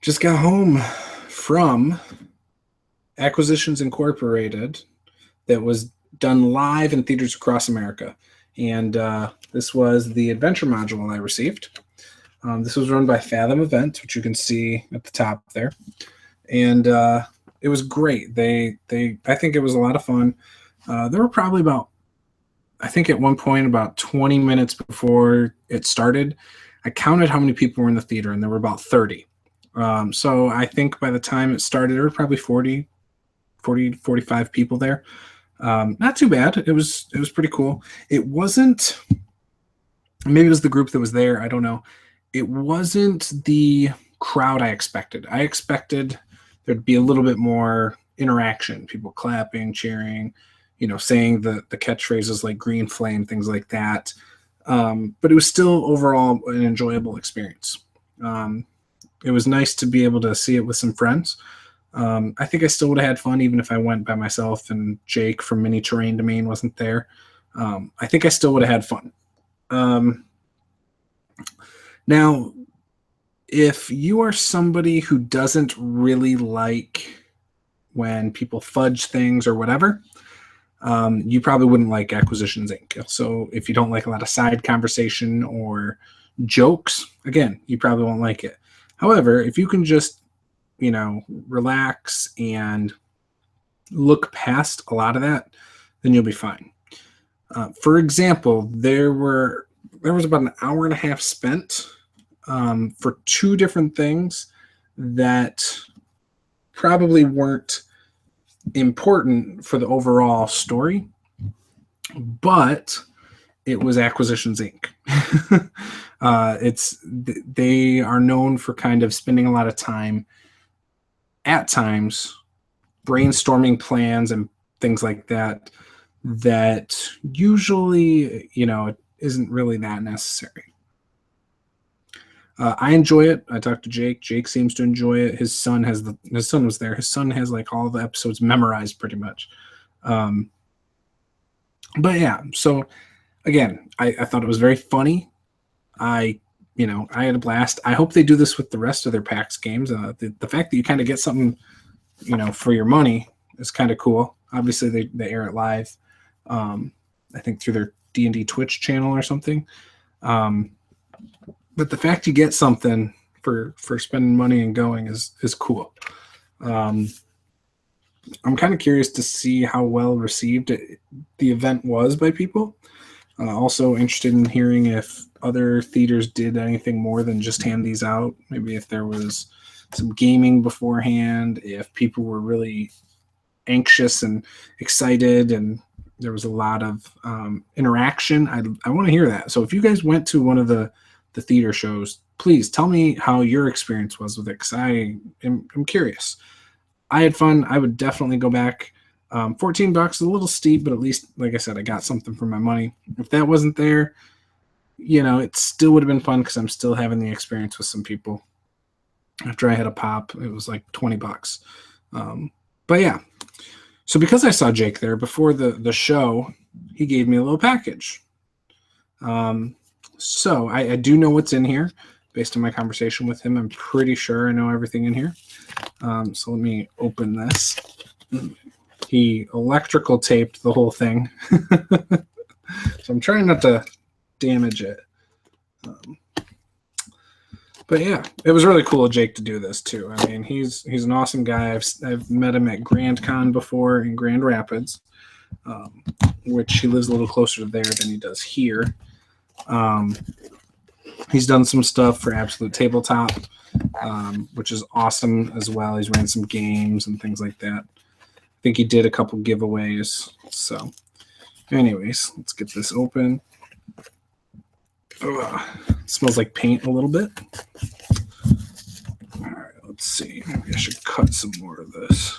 Just got home from Acquisitions Incorporated that was done live in theaters across America. And this was the adventure module I received. This was run by Fathom Event, which you can see at the top there. And it was great. I think it was a lot of fun. There were probably about, I think at one point about 20 minutes before it started, I counted how many people were in the theater, and there were about 30. So I think by the time it started, there were probably 40 to 45 people there. Not too bad. It was pretty cool. It wasn't, maybe it was the group that was there, I don't know. It wasn't the crowd I expected. I expected there'd be a little bit more interaction, people clapping, cheering, saying the catchphrases like green flame, things like that. But it was still overall an enjoyable experience. It was nice to be able to see it with some friends. I think I still would have had fun even if I went by myself and Jake from Mini Terrain Domain wasn't there. I think I still would have had fun. Now, if you are somebody who doesn't really like when people fudge things or whatever, you probably wouldn't like Acquisitions Inc. So if you don't like a lot of side conversation or jokes, again, you probably won't like it. However, if you can just, relax and look past a lot of that, then you'll be fine. For example, there was about an hour and a half spent for two different things that probably weren't important for the overall story, but it was Acquisitions Inc. They are known for kind of spending a lot of time at times brainstorming plans and things like that usually, it isn't really that necessary. I enjoy it. I talked to Jake. Jake seems to enjoy it. His son was there. His son has like all the episodes memorized pretty much. But yeah, so again, I thought it was very funny. I had a blast. I hope they do this with the rest of their PAX games. The fact that you kind of get something, for your money is kind of cool. Obviously, they air it live. I think through their D&D Twitch channel or something. But the fact you get something for spending money and going is cool. I'm kind of curious to see how well received the event was by people. Also interested in hearing if other theaters did anything more than just hand these out. Maybe if there was some gaming beforehand, if people were really anxious and excited and there was a lot of interaction. I want to hear that. So if you guys went to one of the theater shows, please tell me how your experience was with it, because I'm curious. I had fun. I would definitely go back. $14 is a little steep, but at least, like I said, I got something for my money. If that wasn't there, it still would have been fun because I'm still having the experience with some people. After I had a pop, it was like $20. But yeah. So because I saw Jake there before the show, he gave me a little package. So I do know what's in here based on my conversation with him. I'm pretty sure I know everything in here. So let me open this. He electrical taped the whole thing. So I'm trying not to damage it. But yeah, it was really cool of Jake to do this too. I mean, he's an awesome guy. I've met him at Grand Con before in Grand Rapids, which he lives a little closer to there than he does here. He's done some stuff for Absolute Tabletop, which is awesome as well. He's ran some games and things like that. I think he did a couple giveaways. So anyways, let's get this open. It smells like paint a little bit. All right, let's see. Maybe I should cut some more of this.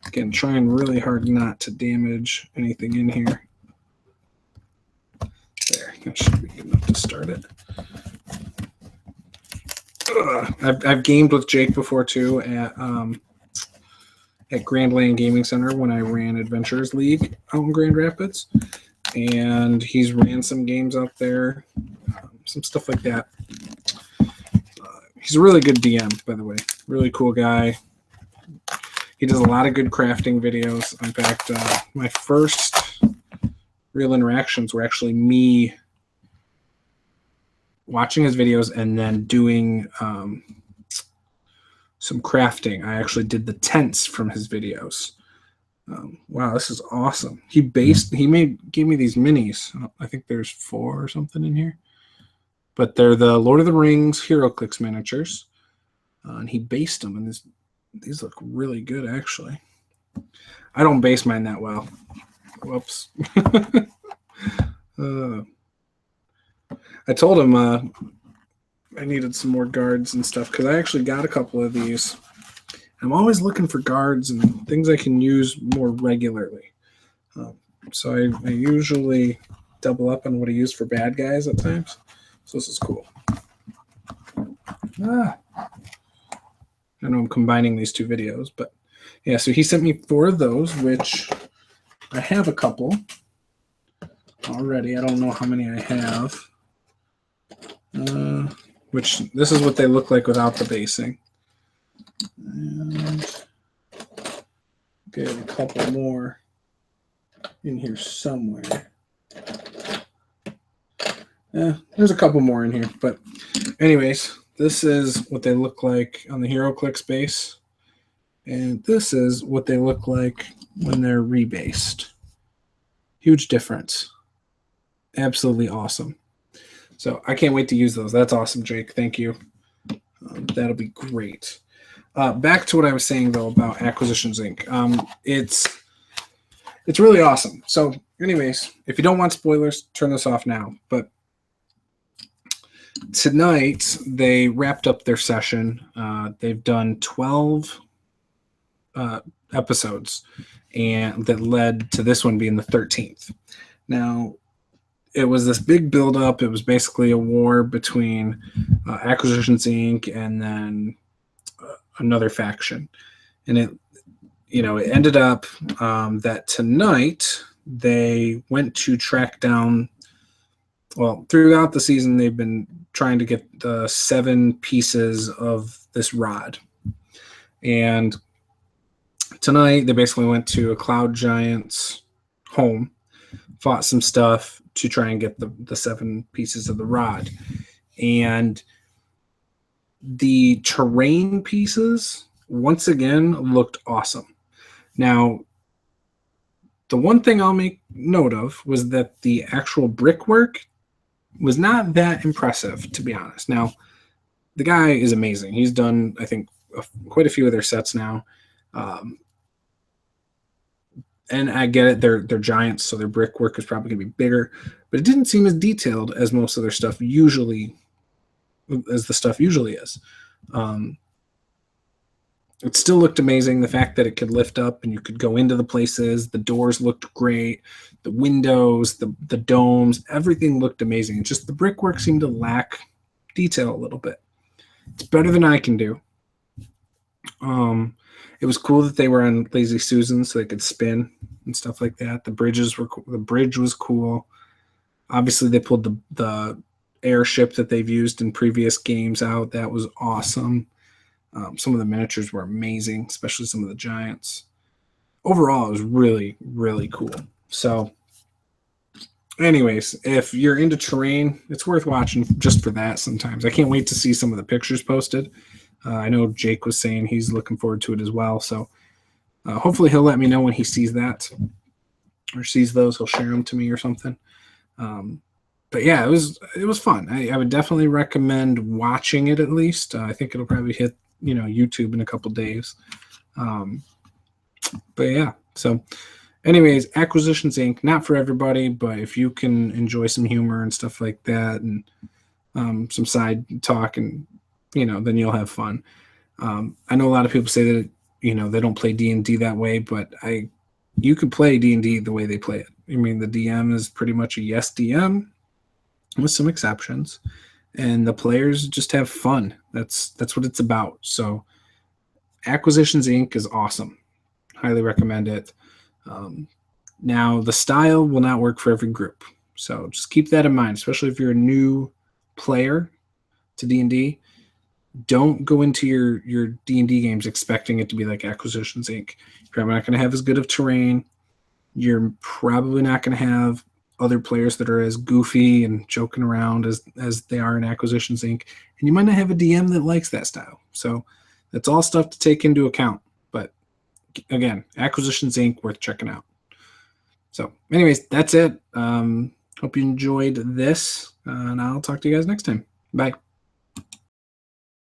Again, trying really hard not to damage anything in here. There, that should be good enough to start it. I've gamed with Jake before too at Grand Land Gaming Center when I ran Adventures League out in Grand Rapids, and he's ran some games out there, some stuff like that. He's a really good DM, by the way. Really cool guy. He does a lot of good crafting videos. In fact, my first real interactions were actually me watching his videos and then doing some crafting. I actually did the tents from his videos. Wow, this is awesome. He gave me these minis. I think there's 4 or something in here. But they're the Lord of the Rings HeroClix miniatures. And he based them, and these look really good, actually. I don't base mine that well. Whoops. I told him I needed some more guards and stuff because I actually got a couple of these. I'm always looking for guards and things I can use more regularly. So I usually double up on what I use for bad guys at times. So this is cool. I know I'm combining these 2 videos, but yeah, so he sent me 4 of those, which I have a couple already. I don't know how many I have. Which this is what they look like without the basing. And get a couple more in here somewhere. Yeah, there's a couple more in here, but anyways, this is what they look like on the HeroClix base, and this is what they look like when they're rebased. Huge difference. Absolutely awesome. So I can't wait to use those. That's awesome, Jake. Thank you. That'll be great. Back to what I was saying, though, about Acquisitions Inc. It's really awesome. So anyways, if you don't want spoilers, turn this off now. But tonight, they wrapped up their session. They've done 12 episodes, and that led to this one being the 13th. Now, it was this big buildup. It was basically a war between Acquisitions Inc. and then another faction. And it ended up that tonight they went to track down, well, throughout the season, they've been trying to get the 7 pieces of this rod. And tonight they basically went to a cloud giant's home, fought some stuff to try and get the 7 pieces of the rod. And the terrain pieces, once again, looked awesome. Now, the one thing I'll make note of was that the actual brickwork was not that impressive, to be honest. Now, the guy is amazing. He's done, I think, quite a few of their sets now. And I get it, they're giants, so their brickwork is probably going to be bigger. But it didn't seem as detailed as most of their stuff usually is. It still looked amazing. The fact that it could lift up and you could go into the places, the doors looked great, the windows, the domes, everything looked amazing. It's just the brickwork seemed to lack detail a little bit. It's better than I can do. It was cool that they were on Lazy Susan so they could spin and stuff like that. The bridge was cool. Obviously, they pulled the airship that they've used in previous games out. That was awesome. Some of the miniatures were amazing, especially some of the giants. Overall, it was really, really cool. So, anyways, if you're into terrain, it's worth watching just for that sometimes. I can't wait to see some of the pictures posted. I know Jake was saying he's looking forward to it as well. So hopefully he'll let me know when he sees that or sees those. He'll share them to me or something. But yeah, it was fun. I would definitely recommend watching it at least. I think it'll probably hit YouTube in a couple days. But yeah, so anyways, Acquisitions Inc. Not for everybody, but if you can enjoy some humor and stuff like that and some side talk and then you'll have fun. I know a lot of people say that they don't play D&D that way, but you could play D&D the way they play it. I mean, the DM is pretty much a yes DM with some exceptions, and the players just have fun. That's what it's about. So Acquisitions Inc. is awesome. Highly recommend it. Now, the style will not work for every group, so just keep that in mind, especially if you're a new player to D&D. don't go into your D&D games expecting it to be like Acquisitions Inc. You're probably not going to have as good of terrain. You're probably not going to have other players that are as goofy and joking around as they are in Acquisitions Inc. And you might not have a DM that likes that style. So that's all stuff to take into account. But again, Acquisitions Inc. worth checking out. So anyways, that's it. Hope you enjoyed this, and I'll talk to you guys next time. Bye.